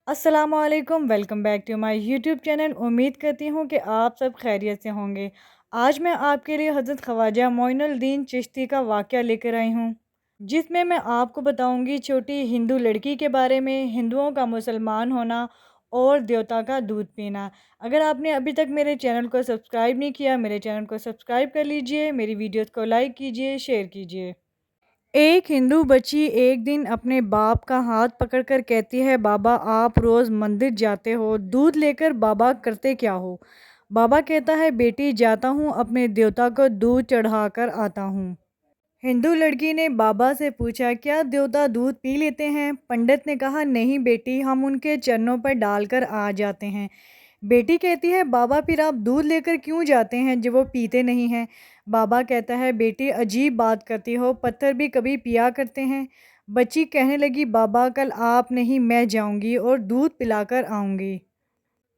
السلام علیکم، welcome back to my YouTube channel. امید کرتی ہوں کہ آپ سب خیریت سے ہوں گے۔ آج میں آپ کے لیے حضرت خواجہ معین الدین چشتی کا واقعہ لے کر آئی ہوں، جس میں آپ کو بتاؤں گی چھوٹی ہندو لڑکی کے بارے میں، ہندوؤں کا مسلمان ہونا اور دیوتا کا دودھ پینا۔ اگر آپ نے ابھی تک میرے چینل کو سبسکرائب نہیں کیا، میرے چینل کو سبسکرائب کر لیجئے، میری ویڈیوز کو لائک کیجئے، شیئر کیجئے۔ ایک ہندو بچی ایک دن اپنے باپ کا ہاتھ پکڑ کر کہتی ہے، بابا آپ روز مندر جاتے ہو، دودھ لے کر بابا کرتے کیا ہو؟ بابا کہتا ہے، بیٹی جاتا ہوں اپنے دیوتا کو دودھ چڑھا کر آتا ہوں۔ ہندو لڑکی نے بابا سے پوچھا، کیا دیوتا دودھ پی لیتے ہیں؟ پنڈت نے کہا، نہیں بیٹی، ہم ان کے چرنوں پر ڈال کر آ جاتے ہیں۔ بیٹی کہتی ہے، بابا پھر آپ دودھ لے کر کیوں جاتے ہیں جب وہ پیتے نہیں ہیں؟ بابا کہتا ہے، بیٹی عجیب بات کرتی ہو، پتھر بھی کبھی پیا کرتے ہیں۔ بچی کہنے لگی، بابا کل آپ نہیں میں جاؤں گی اور دودھ پلا کر آؤں گی۔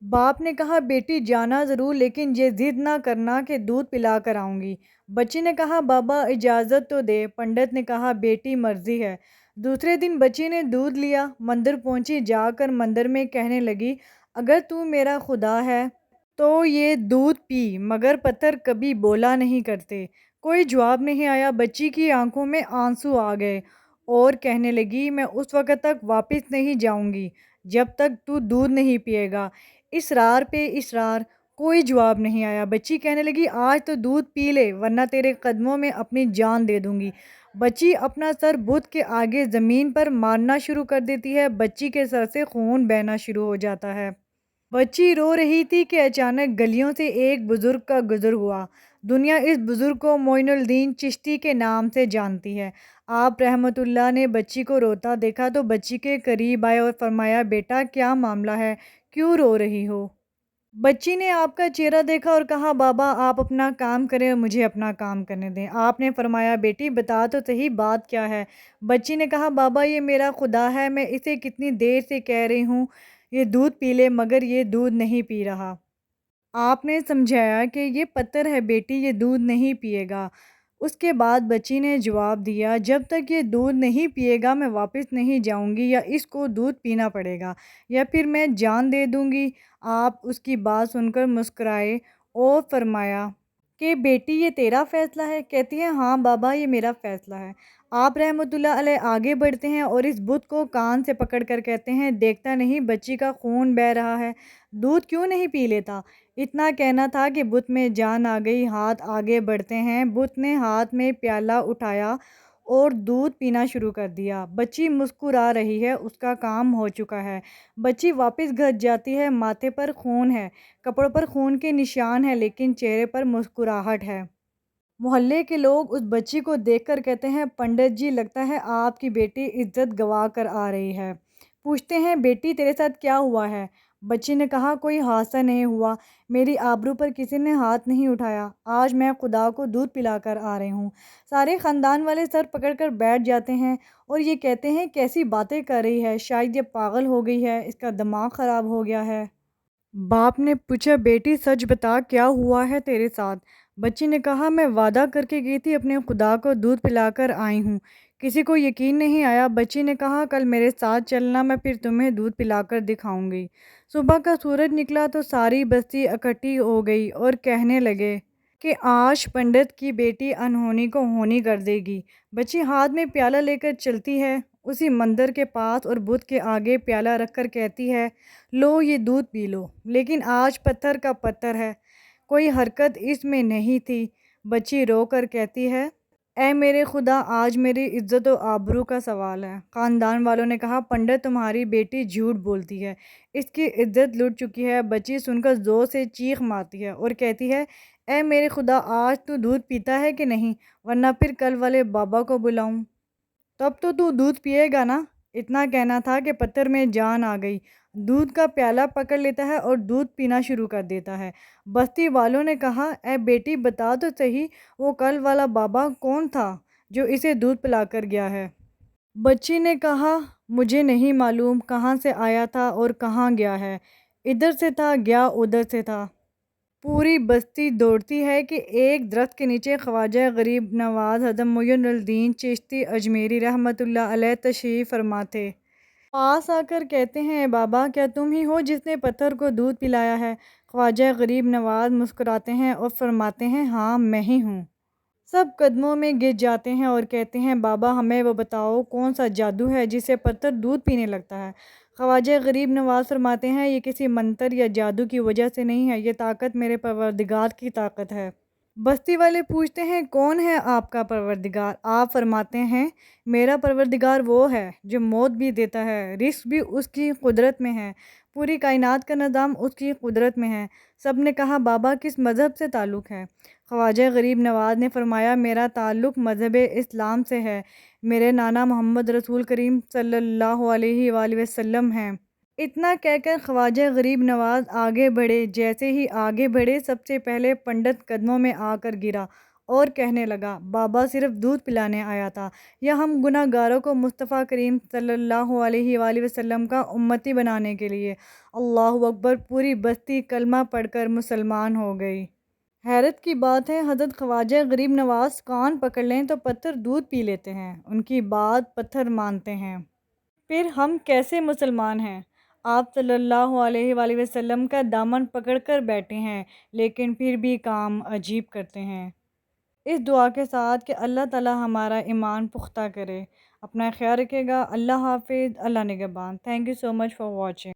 باپ نے کہا، بیٹی جانا ضرور، لیکن یہ ضد نہ کرنا کہ دودھ پلا کر آؤں گی۔ بچی نے کہا، بابا اجازت تو دے۔ پنڈت نے کہا، بیٹی مرضی ہے۔ دوسرے دن بچی نے دودھ لیا، مندر پہنچی، جا کر مندر میں کہنے لگی، اگر تو میرا خدا ہے تو یہ دودھ پی، مگر پتھر کبھی بولا نہیں کرتے۔ کوئی جواب نہیں آیا۔ بچی کی آنکھوں میں آنسو آ گئے اور کہنے لگی، میں اس وقت تک واپس نہیں جاؤں گی جب تک تو دودھ نہیں پیے گا۔ اصرار پہ اصرار، کوئی جواب نہیں آیا۔ بچی کہنے لگی، آج تو دودھ پی لے ورنہ تیرے قدموں میں اپنی جان دے دوں گی۔ بچی اپنا سر بت کے آگے زمین پر مارنا شروع کر دیتی ہے۔ بچی کے سر سے خون بہنا شروع ہو جاتا ہے۔ بچی رو رہی تھی کہ اچانک گلیوں سے ایک بزرگ کا گزر ہوا۔ دنیا اس بزرگ کو معین الدین چشتی کے نام سے جانتی ہے۔ آپ رحمۃ اللہ نے بچی کو روتا دیکھا تو بچی کے قریب آئے اور فرمایا، بیٹا کیا معاملہ ہے، کیوں رو رہی ہو؟ بچی نے آپ کا چہرہ دیکھا اور کہا، بابا آپ اپنا کام کریں اور مجھے اپنا کام کرنے دیں۔ آپ نے فرمایا، بیٹی بتا تو صحیح بات کیا ہے؟ بچی نے کہا، بابا یہ میرا خدا ہے، میں اسے کتنی دیر سے کہہ رہی ہوں یہ دودھ پی لے، مگر یہ دودھ نہیں پی رہا۔ آپ نے سمجھایا کہ یہ پتھر ہے بیٹی، یہ دودھ نہیں پیے گا۔ اس کے بعد بچی نے جواب دیا، جب تک یہ دودھ نہیں پیے گا میں واپس نہیں جاؤں گی، یا اس کو دودھ پینا پڑے گا یا پھر میں جان دے دوں گی۔ آپ اس کی بات سن کر مسکرائے اور فرمایا کہ بیٹی یہ تیرا فیصلہ ہے؟ کہتی ہے، ہاں بابا یہ میرا فیصلہ ہے۔ آپ رحمۃ اللہ علیہ آگے بڑھتے ہیں اور اس بت کو کان سے پکڑ کر کہتے ہیں، دیکھتا نہیں بچی کا خون بہہ رہا ہے، دودھ کیوں نہیں پی لیتا؟ اتنا کہنا تھا کہ بت میں جان آ گئی۔ ہاتھ آگے بڑھتے ہیں، بت نے ہاتھ میں پیالہ اٹھایا اور دودھ پینا شروع کر دیا۔ بچی مسکرا رہی ہے، اس کا کام ہو چکا ہے۔ بچی واپس گھر جاتی ہے، ماتھے پر خون ہے، کپڑوں پر خون کے نشان ہیں، لیکن چہرے پر مسکراہٹ ہے۔ محلے کے لوگ اس بچی کو دیکھ کر کہتے ہیں، پنڈت جی لگتا ہے آپ کی بیٹی عزت گنوا کر آ رہی ہے۔ پوچھتے ہیں، بیٹی تیرے ساتھ کیا ہوا ہے؟ بچی نے کہا، کوئی حادثہ نہیں ہوا، میری آبرو پر کسی نے ہاتھ نہیں اٹھایا، آج میں خدا کو دودھ پلا کر آ رہی ہوں۔ سارے خاندان والے سر پکڑ کر بیٹھ جاتے ہیں اور یہ کہتے ہیں، کیسی باتیں کر رہی ہے، شاید یہ پاگل ہو گئی ہے، اس کا دماغ خراب ہو گیا ہے۔ باپ نے پوچھا، بیٹی سچ بتا کیا ہوا ہے تیرے ساتھ؟ بچی نے کہا، میں وعدہ کر کے گئی تھی اپنے خدا کو دودھ پلا کر آئی ہوں، کسی کو یقین نہیں آیا۔ بچی نے کہا، کل میرے ساتھ چلنا، میں پھر تمہیں دودھ پلا کر دکھاؤں گی۔ صبح کا سورج نکلا تو ساری بستی اکٹھی ہو گئی اور کہنے لگے کہ آج پنڈت کی بیٹی انہونی کو ہونی کر دے گی۔ بچی ہاتھ میں پیالہ لے کر چلتی ہے، اسی مندر کے پاس اور بت کے آگے پیالہ رکھ کر کہتی ہے، لو یہ دودھ پی لو، لیکن آج پتھر کا پتھر ہے، کوئی حرکت اس میں نہیں تھی۔ بچی رو کر کہتی ہے، اے میرے خدا، آج میری عزت و آبرو کا سوال ہے۔ خاندان والوں نے کہا، پنڈت تمہاری بیٹی جھوٹ بولتی ہے، اس کی عزت لٹ چکی ہے۔ بچی سن کر زور سے چیخ مارتی ہے اور کہتی ہے، اے میرے خدا، آج تو دودھ پیتا ہے کہ نہیں، ورنہ پھر کل والے بابا کو بلاؤں، تب تو دودھ پیے گا نا؟ اتنا کہنا تھا کہ پتھر میں جان آ گئی، دودھ کا پیالہ پکڑ لیتا ہے اور دودھ پینا شروع کر دیتا ہے۔ بستی والوں نے کہا، اے بیٹی بتا تو صحیح، وہ کل والا بابا کون تھا جو اسے دودھ پلا کر گیا ہے؟ بچی نے کہا، مجھے نہیں معلوم کہاں سے آیا تھا اور کہاں گیا ہے، ادھر سے تھا گیا ادھر سے تھا۔ پوری بستی دوڑتی ہے کہ ایک درخت کے نیچے خواجہ غریب نواز حضرت معین الدین چشتی اجمیری رحمۃ اللہ علیہ تشریف فرما تھے۔ پاس آ کر کہتے ہیں بابا کیا تم ہی ہو جس نے پتھر کو دودھ پلایا ہے؟ خواجہ غریب نواز مسکراتے ہیں اور فرماتے ہیں ہاں میں ہی ہوں۔ سب قدموں میں گر جاتے ہیں اور کہتے ہیں بابا ہمیں وہ بتاؤ کون سا جادو ہے جسے پتھر دودھ پینے لگتا ہے؟ خواجہ غریب نواز فرماتے ہیں یہ کسی منتر یا جادو کی وجہ سے نہیں ہے، یہ طاقت میرے پروردگار کی طاقت ہے۔ بستی والے پوچھتے ہیں کون ہے آپ کا پروردگار؟ آپ فرماتے ہیں میرا پروردگار وہ ہے جو موت بھی دیتا ہے، رزق بھی اس کی قدرت میں ہے، پوری کائنات کا نظام اس کی قدرت میں ہے۔ سب نے کہا بابا کس مذہب سے تعلق ہے؟ خواجہ غریب نواز نے فرمایا میرا تعلق مذہب اسلام سے ہے، میرے نانا محمد رسول کریم صلی اللہ علیہ وآلہ وسلم ہیں۔ اتنا کہہ کر خواجہ غریب نواز آگے بڑھے، جیسے ہی آگے بڑھے سب سے پہلے پنڈت قدموں میں آ کر گرا اور کہنے لگا بابا صرف دودھ پلانے آیا تھا یا ہم گناہ گاروں کو مصطفیٰ کریم صلی اللہ علیہ وآلہ وسلم کا امتی بنانے کے لیے؟ اللہ اکبر! پوری بستی کلمہ پڑھ کر مسلمان ہو گئی۔ حیرت کی بات ہے حضرت خواجہ غریب نواز کان پکڑ لیں تو پتھر دودھ پی لیتے ہیں، ان کی بات پتھر مانتے ہیں۔ پھر ہم کیسے مسلمان ہیں؟ آپ صلی اللہ علیہ وآلہ وسلم کا دامن پکڑ کر بیٹھے ہیں لیکن پھر بھی کام عجیب کرتے ہیں۔ اس دعا کے ساتھ کہ اللہ تعالی ہمارا ایمان پختہ کرے۔ اپنا خیال رکھے گا۔ اللہ حافظ، اللہ نگہبان۔ Thank you so much for watching.